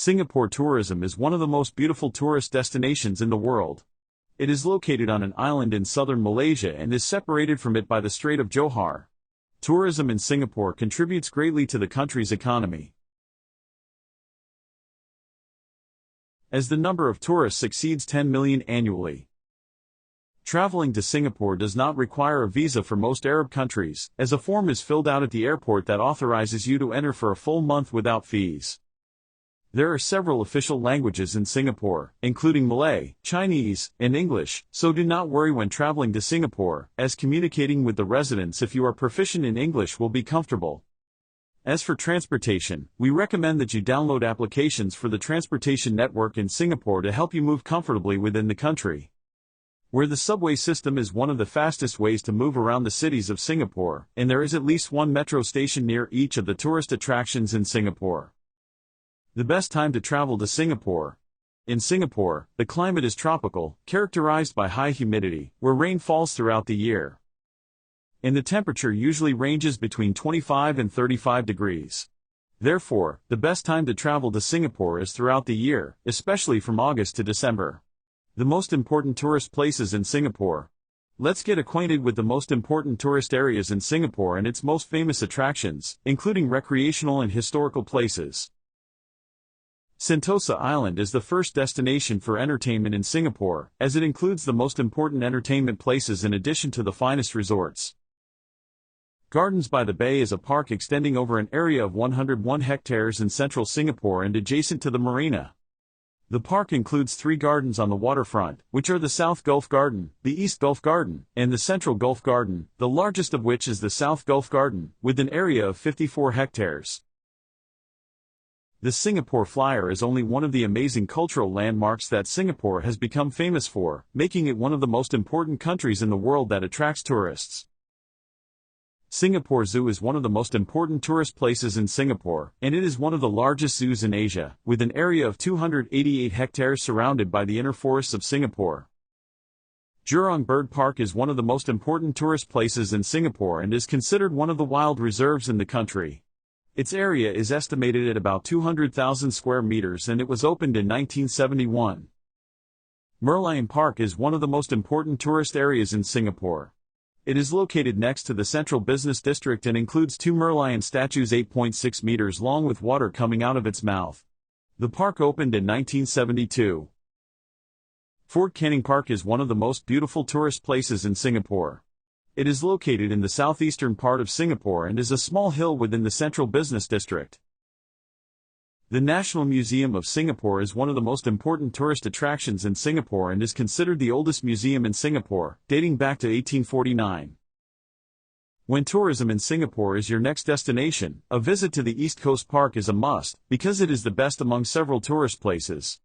Singapore tourism is one of the most beautiful tourist destinations in the world. It is located on an island in southern Malaysia and is separated from it by the Strait of Johor. Tourism in Singapore contributes greatly to the country's economy, as the number of tourists exceeds 10 million annually. Traveling to Singapore does not require a visa for most Arab countries, as a form is filled out at the airport that authorizes you to enter for a full month without fees. There are several official languages in Singapore, including Malay, Chinese, and English, so do not worry when traveling to Singapore, as communicating with the residents if you are proficient in English will be comfortable. As for transportation, we recommend that you download applications for the transportation network in Singapore to help you move comfortably within the country. Where the subway system is one of the fastest ways to move around the cities of Singapore, and there is at least one metro station near each of the tourist attractions in Singapore. The best time to travel to Singapore. In Singapore, the climate is tropical, characterized by high humidity, where rain falls throughout the year. And the temperature usually ranges between 25 and 35 degrees. Therefore, the best time to travel to Singapore is throughout the year, especially from August to December. The most important tourist places in Singapore. Let's get acquainted with the most important tourist areas in Singapore and its most famous attractions, including recreational and historical places. Sentosa Island is the first destination for entertainment in Singapore, as it includes the most important entertainment places in addition to the finest resorts. Gardens by the Bay is a park extending over an area of 101 hectares in central Singapore and adjacent to the marina. The park includes 3 gardens on the waterfront, which are the South Gulf Garden, the East Gulf Garden, and the Central Gulf Garden, the largest of which is the South Gulf Garden, with an area of 54 hectares. The Singapore Flyer is only one of the amazing cultural landmarks that Singapore has become famous for, making it one of the most important countries in the world that attracts tourists. Singapore Zoo is one of the most important tourist places in Singapore, and it is one of the largest zoos in Asia, with an area of 288 hectares surrounded by the inner forests of Singapore. Jurong Bird Park is one of the most important tourist places in Singapore and is considered one of the wild reserves in the country. Its area is estimated at about 200,000 square meters and it was opened in 1971. Merlion Park is one of the most important tourist areas in Singapore. It is located next to the Central Business District and includes 2 Merlion statues 8.6 meters long with water coming out of its mouth. The park opened in 1972. Fort Canning Park is one of the most beautiful tourist places in Singapore. It is located in the southeastern part of Singapore and is a small hill within the Central Business District. The National Museum of Singapore is one of the most important tourist attractions in Singapore and is considered the oldest museum in Singapore, dating back to 1849. When tourism in Singapore is your next destination, a visit to the East Coast Park is a must, because it is the best among several tourist places.